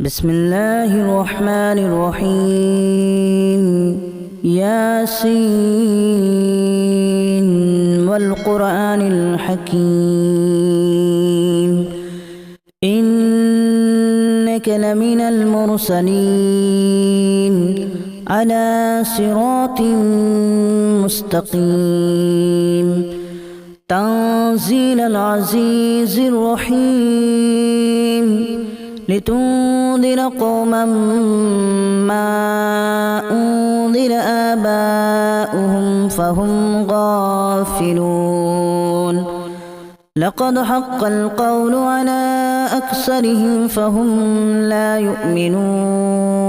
بسم الله الرحمن الرحيم ياسين والقرآن الحكيم إنك لمن المرسلين على صراط مستقيم تنزيل العزيز الرحيم لتنذر قوما ما أنذر آباؤهم فهم غافلون لقد حق القول على أكثرهم فهم لا يؤمنون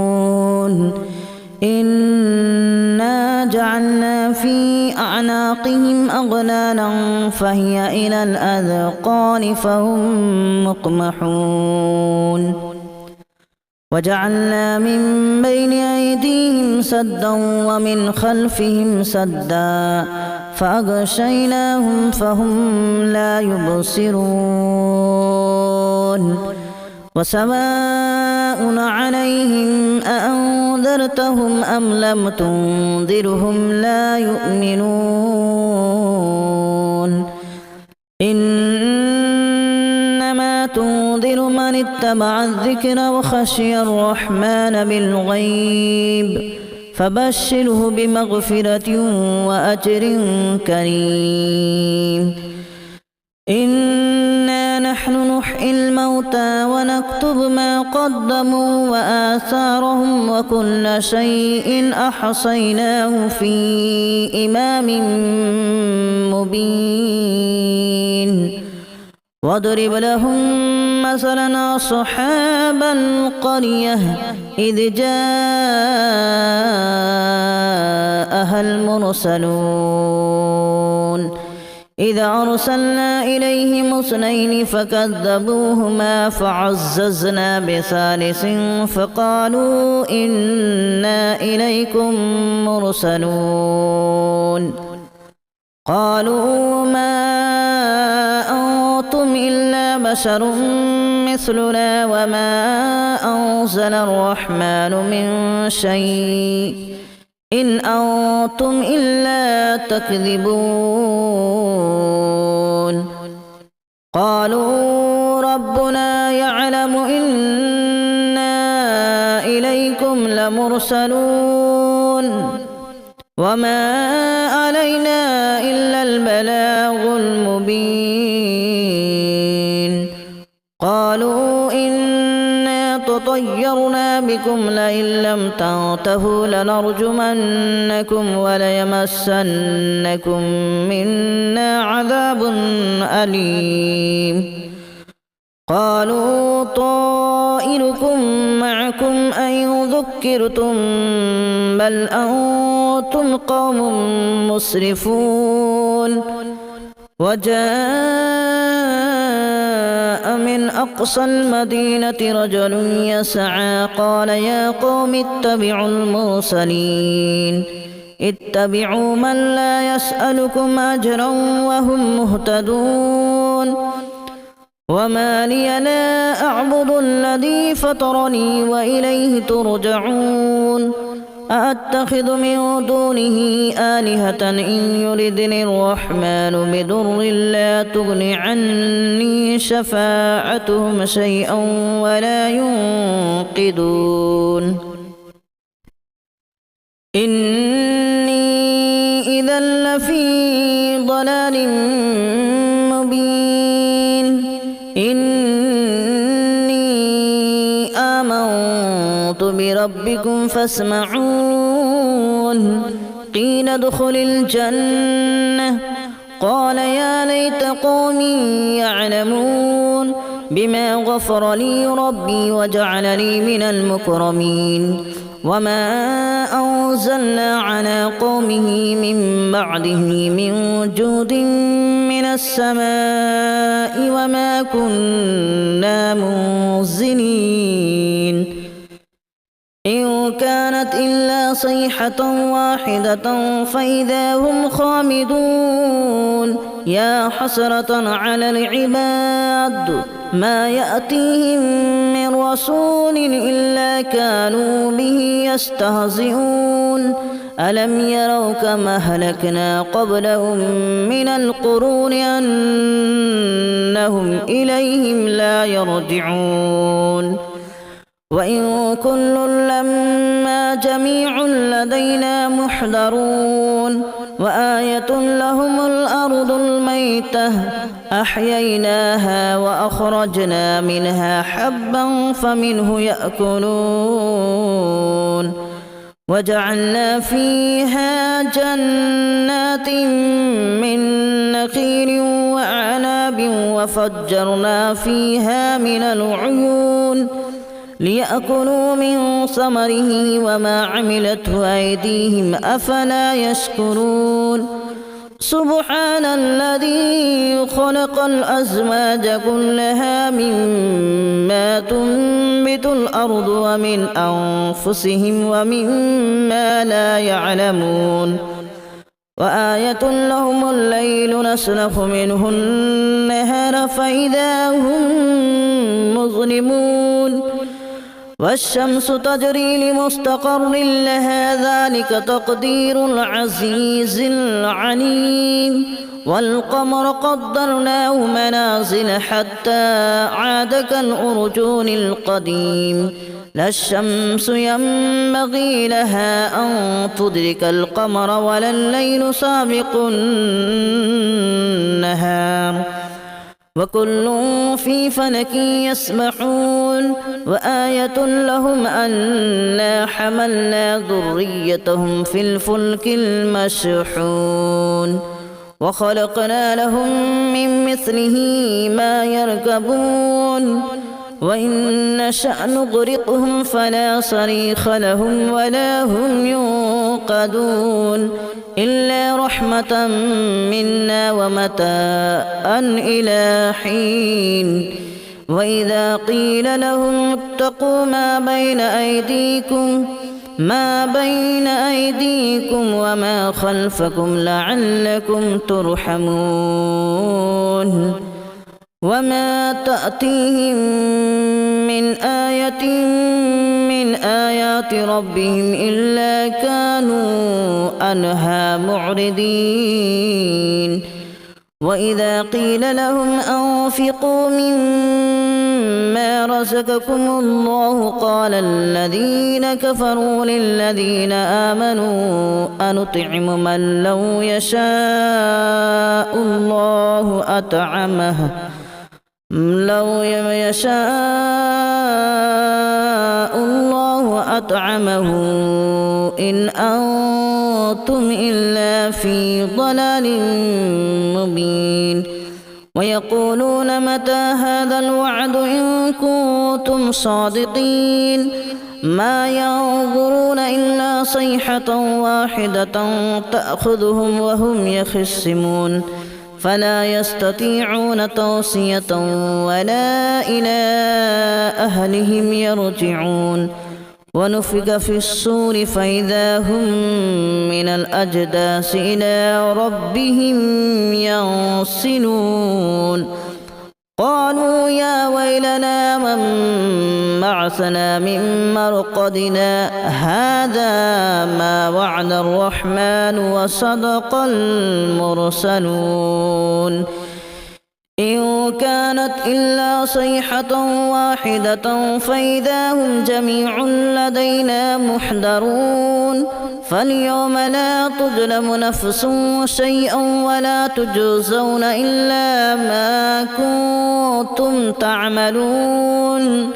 إنا جعلنا في أعناقهم أغلالا فهي إلى الأذقان فهم مقمحون وجعلنا من بين أيديهم سدا ومن خلفهم سدا فأغشيناهم فهم لا يبصرون وسواء عليهم أأنذرتهم أم لم تنذرهم لا يؤمنون إنما تنذر من اتبع الذكر وخشي الرحمن بالغيب فبشره بمغفرة وأجر كريم إنا نحن نحيي الموتى ونكتب ما قدموا وآثارهم وكل شيء أحصيناه في إمام مبين واضرب لهم مثلا أصحاب القرية إذ جاءها المرسلون إذا أرسلنا إليهم اثنين فكذبوهما فعززنا بثالث فقالوا إنا إليكم مرسلون قالوا ما أنتم إلا بشر مثلنا وما أنزل الرحمن من شيء إن أنتم إلا تكذبون قالوا ربنا يعلم إنا إليكم لمرسلون وما علينا إلا البلاغ المبين قالوا إنا تطيرنا بكم لئن لم تنتهوا لنرجمنكم وليمسنكم منا عذاب أليم قالوا طائركم معكم أن ذكرتم بل أنتم قوم مسرفون وجاء من أقصى المدينة رجل يسعى قال يا قوم اتبعوا المرسلين اتبعوا من لا يسألكم أجرا وهم مهتدون وما لي لا أعبد الذي فطرني وإليه ترجعون أأتخذ من دونه آلهة إن يردني الرحمن بضر لا تغن عني شفاعتهم شيئا ولا ينقذون إني إذا لفي ضلال مبين إني آمنت بربكم فاسمعون قيل ادخل الجنة قال يا ليت قومي يعلمون بما غفر لي ربي وجعلني من المكرمين وما أنزلنا على قومه من بعده من جود من السماء وما كنا منزلين إن كانت إلا صيحة واحدة فإذا هم خامدون يا حسرة على العباد ما يأتيهم من رسول إلا كانوا به يستهزئون ألم يروا كما أهلكنا قبلهم من القرون أنهم إليهم لا يرجعون وإن كل لما جميع لدينا محضرون وآية لهم الأرض الميتة أحييناها وأخرجنا منها حبا فمنه يأكلون وجعلنا فيها جنات من نخيل وأعناب وفجرنا فيها من العيون ليأكلوا من ثمره وما عملته أيديهم أفلا يشكرون سبحان الذي خلق الأزواج كلها مما تنبت الأرض ومن أنفسهم ومما لا يعلمون وآية لهم الليل نسلخ منه النهار فإذا هم مظلمون والشمس تجري لمستقر لها ذلك تقدير العزيز العليم والقمر قدرناه منازل حتى عاد كالأرجون القديم لا الشمس ينبغي لها أن تدرك القمر ولا الليل سابق النهار وكل في فلك يسبحون وآية لهم أنا حملنا ذريتهم في الفلك المشحون وخلقنا لهم من مثله ما يركبون وإن نشأ نغرقهم فلا صريخ لهم ولا هم ينقذون إلا رحمة منا ومتاعا إلى حين وإذا قيل لهم اتقوا ما بين أيديكم وما خلفكم لعلكم ترحمون وما تأتيهم من آية من آيات ربهم إلا كانوا عنها معرضين وإذا قيل لهم أنفقوا مما رزقكم الله قال الذين كفروا للذين آمنوا أنطعم من لو يشاء الله أطعمه إن أنتم إلا في ضلال مبين ويقولون متى هذا الوعد إن كنتم صادقين ما ينظرون إلا صيحة واحدة تأخذهم وهم يخصمون فلا يستطيعون توصية ولا إلى أهلهم يرجعون ونفخ في الصور فإذا هم من الأجداث إلى ربهم ينسلون قالوا يا ويلنا من بعثنا من مرقدنا هذا ما وعد الرحمن وصدق المرسلون إن كانت إلا صيحة واحدة فإذا هم جميع لدينا محضرون فاليوم لا تظلم نفس شيئا ولا تجزون إلا ما كنتم تعملون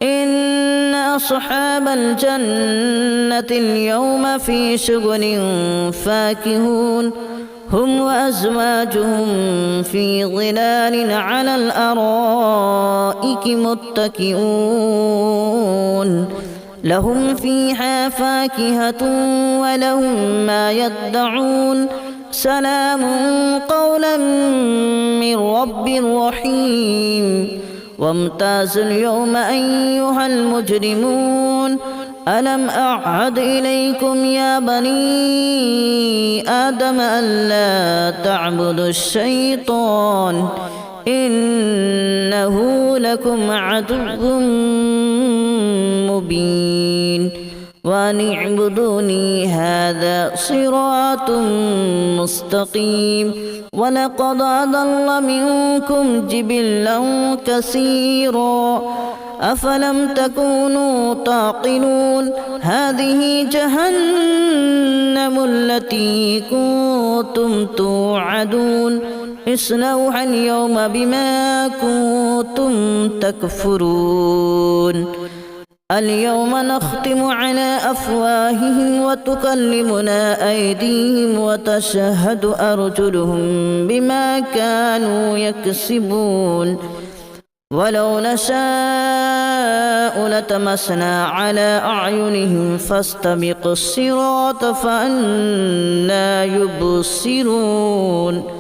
إن أصحاب الجنة اليوم في شغل فاكهون هم وأزواجهم في ظلال على الأرائك متكئون لهم فيها فاكهة ولهم ما يدعون سلام قولا من رب رحيم وامتازوا اليوم أيها المجرمون ألم أعهد إليكم يا بني آدم ألا تعبدوا الشيطان إنه لكم عدو مبين وأن اعبدوني هذا صراط مستقيم ولقد أضل منكم جبلا كثيرا أفلم تكونوا تعقلون هذه جهنم التي كنتم توعدون اصلوها اليوم بما كنتم تكفرون اليوم نختم على أفواههم وتكلمنا أيديهم وتشهد أرجلهم بما كانوا يكسبون ولو نشاء لتمسنا على أعينهم فاستبقوا الصراط فأنى يبصرون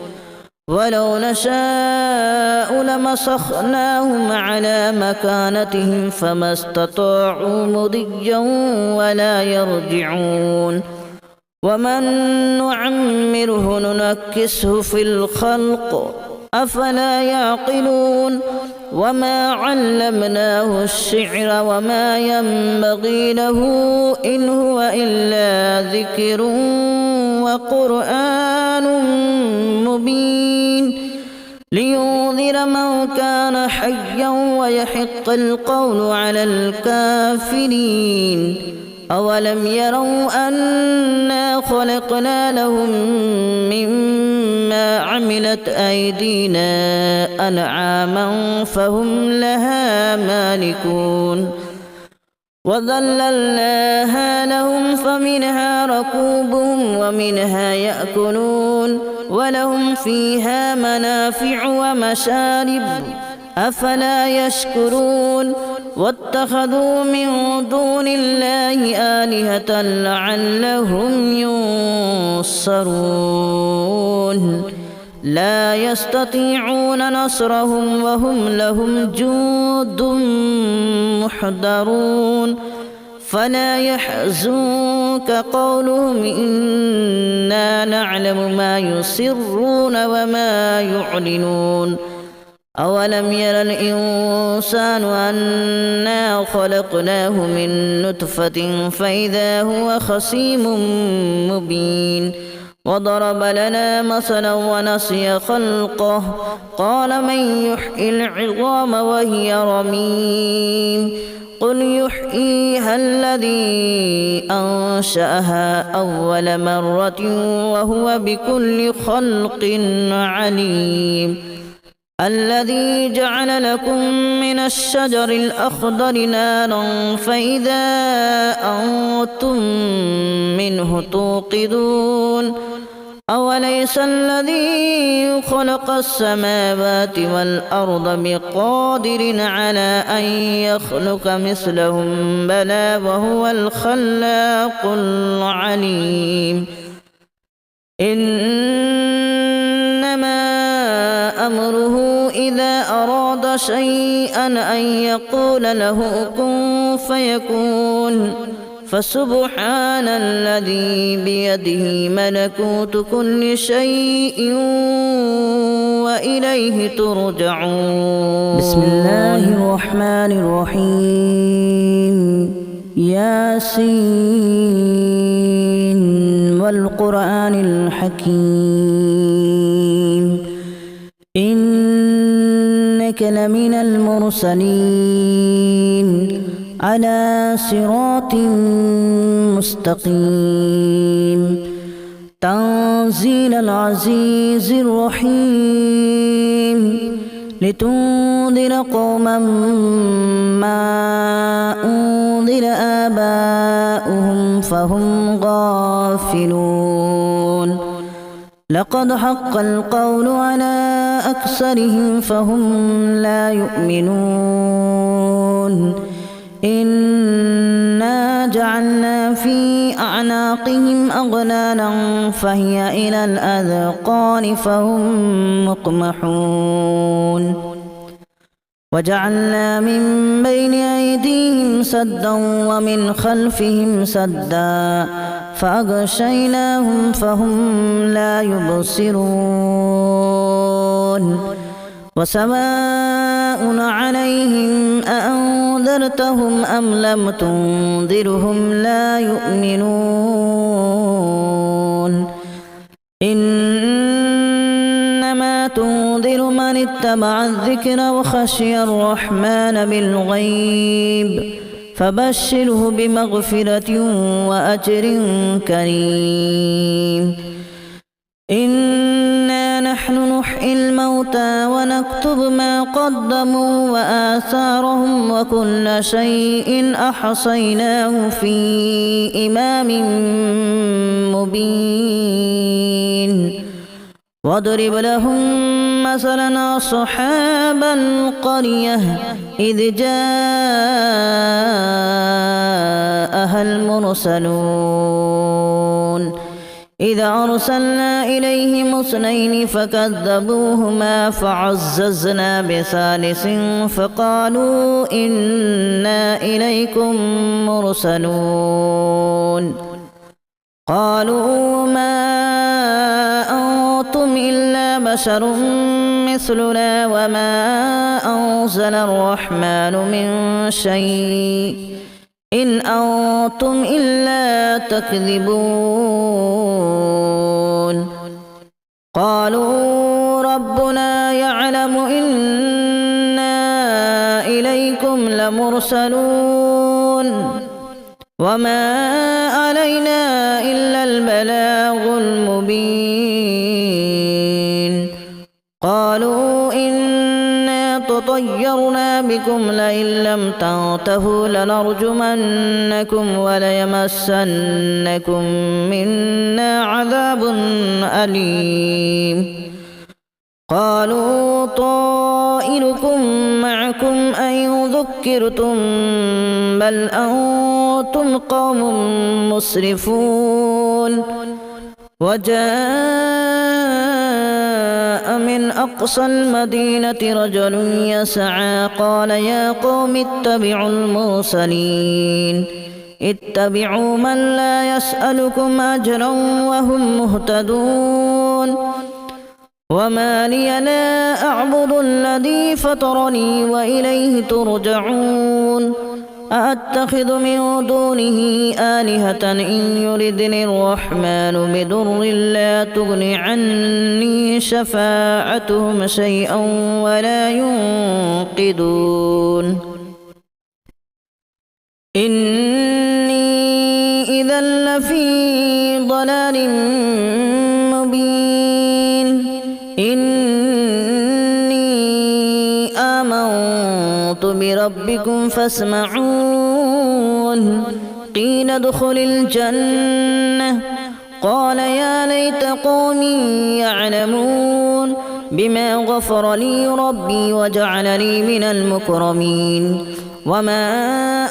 ولو نشاء لمسخناهم على مكانتهم فما استطاعوا مضيا ولا يرجعون ومن نعمره ننكسه في الخلق أفلا يعقلون وما علمناه الشعر وما ينبغي له إن هو إلا ذكر وقرآن مبين لينذر من كان حيا ويحق القول على الكافرين أولم يروا أنا خلقنا لهم مما عملت أيدينا أنعاما فهم لها مالكون وذللناها لهم فمنها ركوبهم ومنها يأكلون ولهم فيها منافع ومشارب أفلا يشكرون واتخذوا من دون الله آلهة لعلهم ينصرون لا يستطيعون نصرهم وهم لهم جند محضرون فلا يحزنك قولهم إنا نعلم ما يسرون وما يعلنون أولم ير الإنسان أنا خلقناه من نطفة فإذا هو خصيم مبين وضرب لنا مثلا ونسي خلقه قال من يحيي العظام وهي رميم قل يحييها الذي أنشأها أول مرة وهو بكل خلق عليم الذي جعل لكم من الشجر الأخضر نارا فإذا أنتم منه توقدون أوليس الذي خلق السماوات والأرض بقادر على أن يخلق مثلهم بلى وهو الخلاق العليم إنما أمره إذا أراد شيئا أن يقول له كن فيكون فسبحان الذي بيده ملكوت كل شيء وإليه ترجعون بسم الله الرحمن الرحيم ياسين والقرآن الحكيم إنك لمن المرسلين على صراط مستقيم تنزيل العزيز الرحيم لتنذر قوما ما أنذر آباؤهم فهم غافلون لقد حق القول على أكثرهم فهم لا يؤمنون إنا جعلنا في أعناقهم أغلالا فهي إلى الأذقان فهم مقمحون وجعلنا من بين أيديهم سدا ومن خلفهم سدا فأغشيناهم فهم لا يبصرون وسواء عليهم أأنذرتهم أم لم تنذرهم لا يؤمنون إنما تنذر من اتبع الذكر وخشي الرحمن بالغيب فبشره بمغفرة وأجر كريم إنا نحن نحيي الموتى ونكتب ما قدموا وآثارهم وكل شيء أحصيناه في إمام مبين واضرب لهم مثلا أصحاب القرية إذ جاءها المرسلون إذا أرسلنا إليهم اثنين فكذبوهما فعززنا بثالث فقالوا إنا إليكم مرسلون قالوا ما أنتم إلا بشر مثلنا وما أنزل الرحمن من شيء إن أنتم إلا تكذبون قالوا ربنا يعلم إنا إليكم لمرسلون وما علينا إلا البلاغ المبين قالوا إنا تطيرنا بكم لئن لم تنتهوا لنرجمنكم وليمسنكم منا عذاب أليم قالوا طائركم معكم أن ذكرتم بل أنتم قوم مسرفون وجاء من أقصى المدينة رجل يسعى قال يا قوم اتبعوا المرسلين اتبعوا من لا يسألكم أجرا وهم مهتدون وما لي لا أعبد الذي فطرني وإليه ترجعون أأتخذ من دونه آلهة إن يردني الرحمن بضر لا تغن عني شفاعتهم شيئا ولا ينقذون إني إذا لفي ضلال مبين إني آمنت بربكم فاسمعون قيل ادخل الجنة قال يا ليت قومي يعلمون بما غفر لي ربي وجعلني من المكرمين وما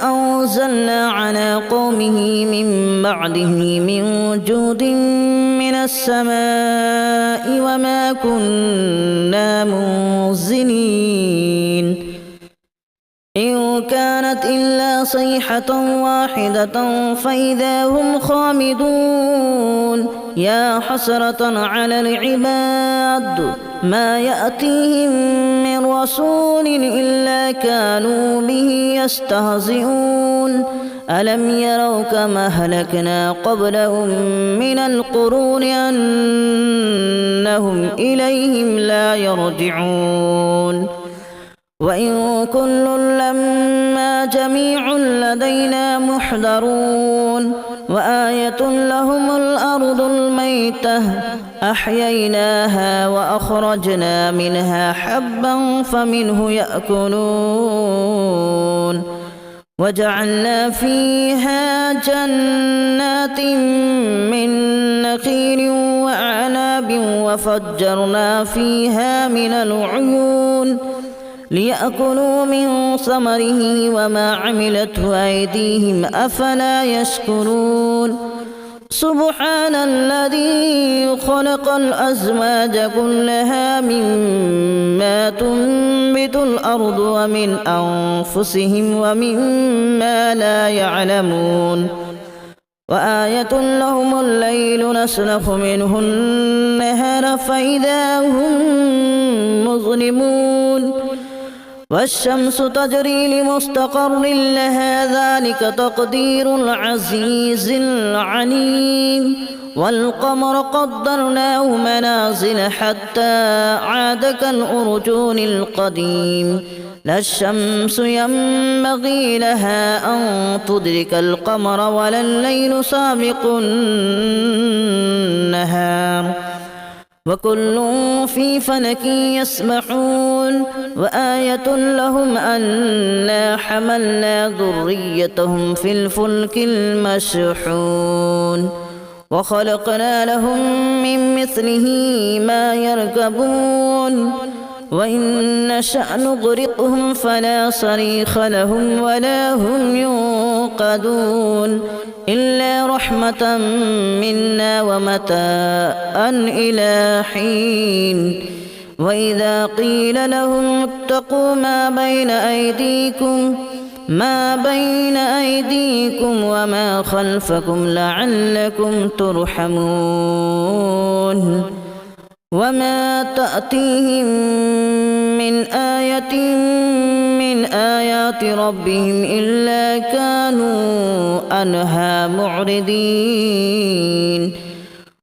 أنزلنا على قومه من بعده من جود من السماء وما كنا منزلين إن كانت إلا صيحة واحدة فإذا هم خامدون يا حسرة على العباد ما يأتيهم من رسول إلا كانوا به يستهزئون ألم يروا كما أهلكنا قبلهم من القرون أنهم إليهم لا يرجعون وإن كل لما جميع لدينا محضرون وآية لهم الأرض الميتة أحييناها وأخرجنا منها حبا فمنه يأكلون وجعلنا فيها جنات من نخيل وأعناب وفجرنا فيها من العيون ليأكلوا من ثمره وما عملته أيديهم أفلا يشكرون سبحان الذي خلق الأزواج كلها مما تنبت الأرض ومن أنفسهم ومما لا يعلمون وآية لهم الليل نسلخ منه النهار فإذا هم مظلمون والشمس تجري لمستقر لها ذلك تقدير العزيز العليم والقمر قدرناه منازل حتى عاد كالأرجون القديم لا الشمس ينبغي لها أن تدرك القمر ولا الليل سابق النهار وكل في فلك يسبحون وآية لهم أنا حملنا ذريتهم في الفلك المشحون وخلقنا لهم من مثله ما يركبون وإن نشأ نغرقهم فلا صريخ لهم ولا هم ينقذون إلا رحمة منا ومتاعا إلى حين وإذا قيل لهم اتقوا ما بين أيديكم وما خلفكم لعلكم ترحمون وما تأتيهم من آية من آيات ربهم إلا كانوا عنها معرضين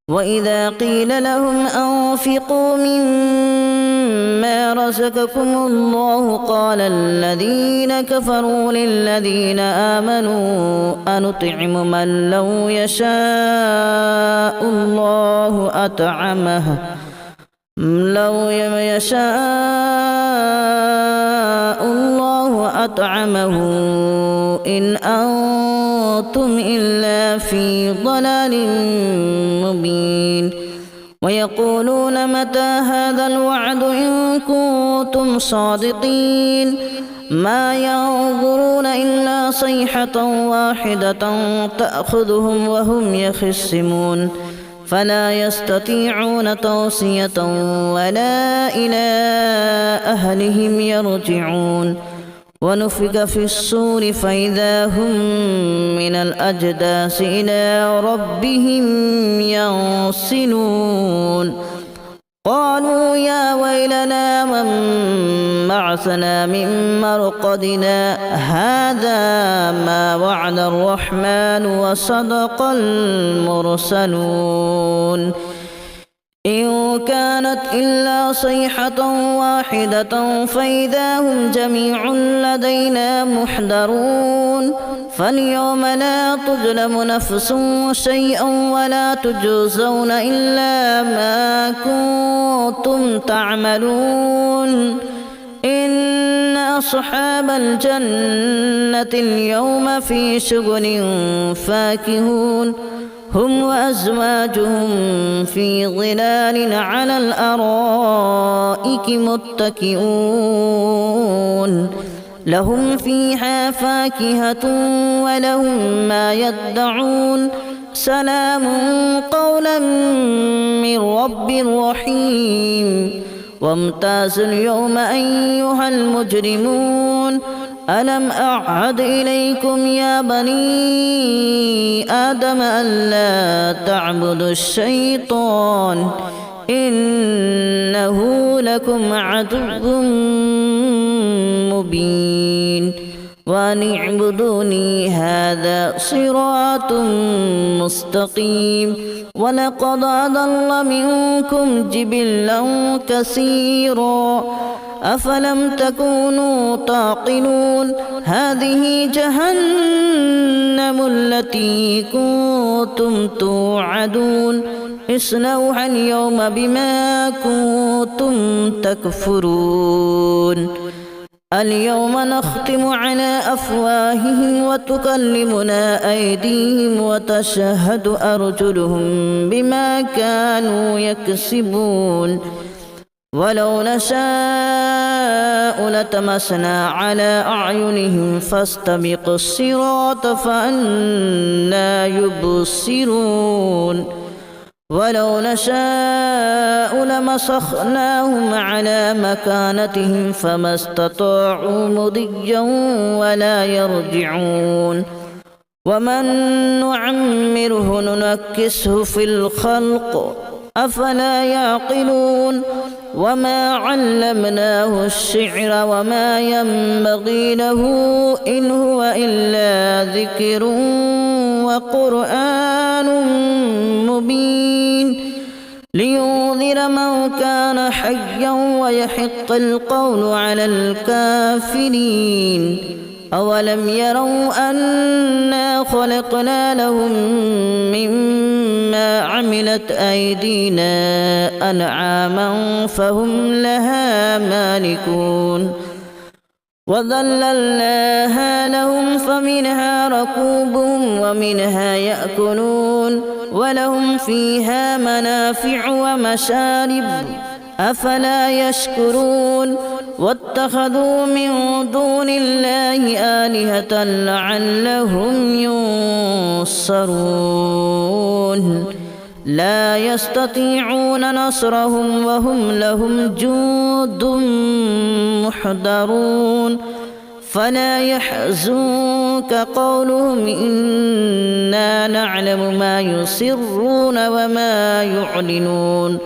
وإذا قيل لهم أنفقوا مما رزقكم الله قال الذين كفروا للذين آمنوا أنطعم من لو يشاء الله أطعمه إن أنتم إلا في ضلال مبين ويقولون متى هذا الوعد إن كنتم صادقين ما ينظرون إلا صيحة واحدة تأخذهم وهم يخصمون فلا يستطيعون توصية ولا إلى أهلهم يرجعون ونفخ في الصور فإذا هم من الأجداث إلى ربهم ينسلون قالوا يا ويلنا من بعثنا من مرقدنا هذا ما وعد الرحمن وصدق المرسلون إن كانت إلا صيحة واحدة فإذا هم جميع لدينا محضرون فاليوم لا تظلم نفس شيئا ولا تجزون إلا ما كنتم تعملون إن أصحاب الجنة اليوم في شغل فاكهون هم وأزواجهم في ظلال على الأرائك متكئون لهم فيها فاكهة ولهم ما يدعون سلام قولا من رب رحيم وامتازوا اليوم أيها المجرمون ألم أعهد إليكم يا بني آدم ألا تعبدوا الشيطان إنه لكم عدو مبين وأن اعبدوني هذا صراط مستقيم ولقد أضل منكم جبلا كثيرا أفلم تكونوا تعقلون هذه جهنم التي كنتم توعدون اصلوها اليوم بما كنتم تكفرون اليوم نختم على أفواههم وتكلمنا أيديهم وتشهد أرجلهم بما كانوا يكسبون ولو نشاء لتمسنا على أعينهم فاستبقوا الصراط فأنى يبصرون ولو نشاء لمسخناهم على مكانتهم فما استطاعوا مضيا ولا يرجعون ومن نعمره ننكسه في الخلق أفلا يعقلون وما علمناه الشعر وما ينبغي له إن هو إلا ذكر وقرآن مبين لينذر من كان حيا ويحق القول على الكافرين أولم يروا أنا خلقنا لهم مما عملت أيدينا أنعاما فهم لها مالكون وذللناها لهم فمنها ركوبهم ومنها يأكلون ولهم فيها منافع ومشارب أفلا يشكرون واتخذوا من دون الله آلهة لعلهم ينصرون لا يستطيعون نصرهم وهم لهم جند محضرون فلا يحزنك قولهم إنا نعلم ما يسرون وما يعلنون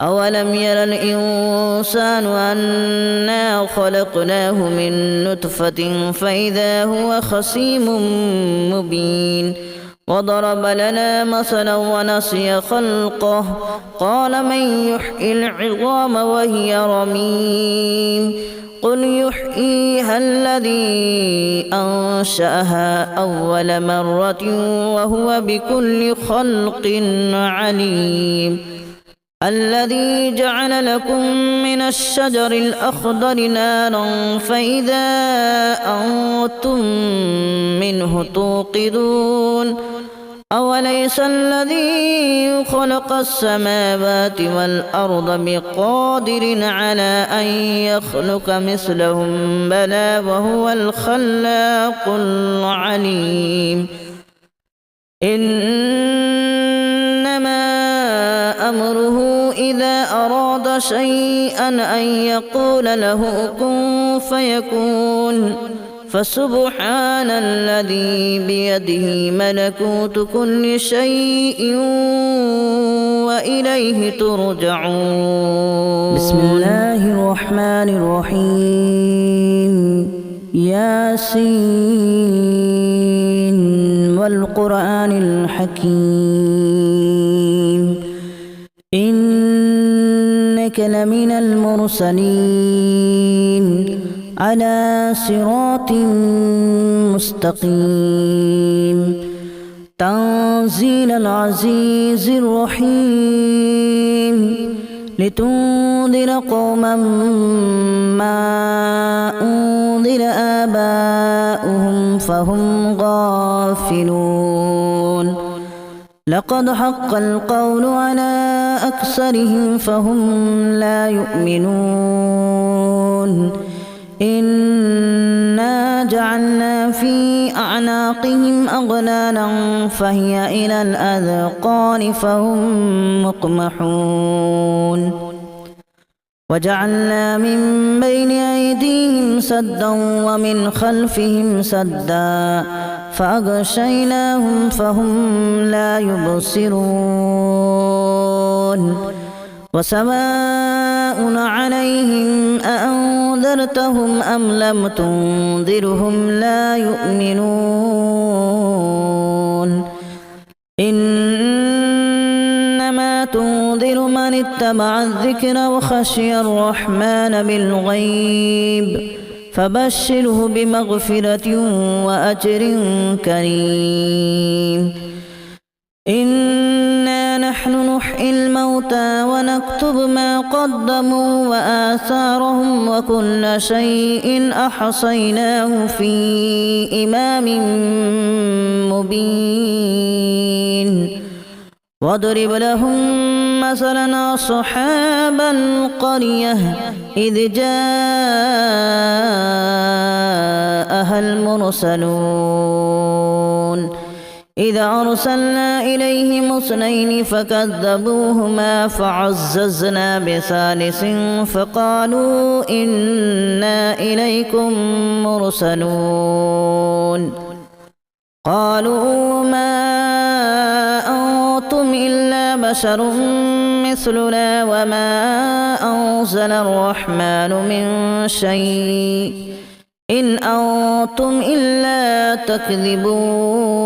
أولم ير الإنسان أنا خلقناه من نطفة فإذا هو خصيم مبين وضرب لنا مثلا ونسي خلقه قال من يحيي العظام وهي رميم قل يحييها الذي أنشأها أول مرة وهو بكل خلق عليم الذي جعل لكم من الشجر الأخضر نارا فإذا أنتم منه توقدون أوليس الذي خلق السماوات والأرض بقادر على أن يخلق مثلهم بلى وهو الخلاق العليم إنما أمره إذا أراد شيئا أن يقول له كن فيكون فسبحان الذي بيده ملكوت كل شيء وإليه ترجعون بسم الله الرحمن الرحيم ياسين والقرآن الحكيم إنك لمن المرسلين على صراط مستقيم تنزيل العزيز الرحيم لتنذر قوما ما أنذر آباؤهم فهم غافلون لقد حق القول على أكثرهم فهم لا يؤمنون إنا جعلنا في أعناقهم أغلالا فهي إلى الأذقان فهم مقمحون وجعلنا من بين أيديهم سدا ومن خلفهم سدا فأغشيناهم فهم لا يبصرون وسواء عليهم أأنذرتهم أم لم تنذرهم لا يؤمنون إنما تنذر من اتبع الذكر وخشي الرحمن بالغيب فبشره بمغفرة وأجر كريم إنا نحن نحيي الموتى ونكتب ما قدموا وآثارهم وكل شيء أحصيناه في إمام مبين واضرب لهم مثلا أصحاب القرية إذ جاءها المرسلون إذا أرسلنا إليهم اثنين فكذبوهما فعززنا بثالث فقالوا إنا إليكم مرسلون قالوا ما أنتم إلا بشر مثلنا وما أنزل الرحمن من شيء إن أنتم إلا تكذبون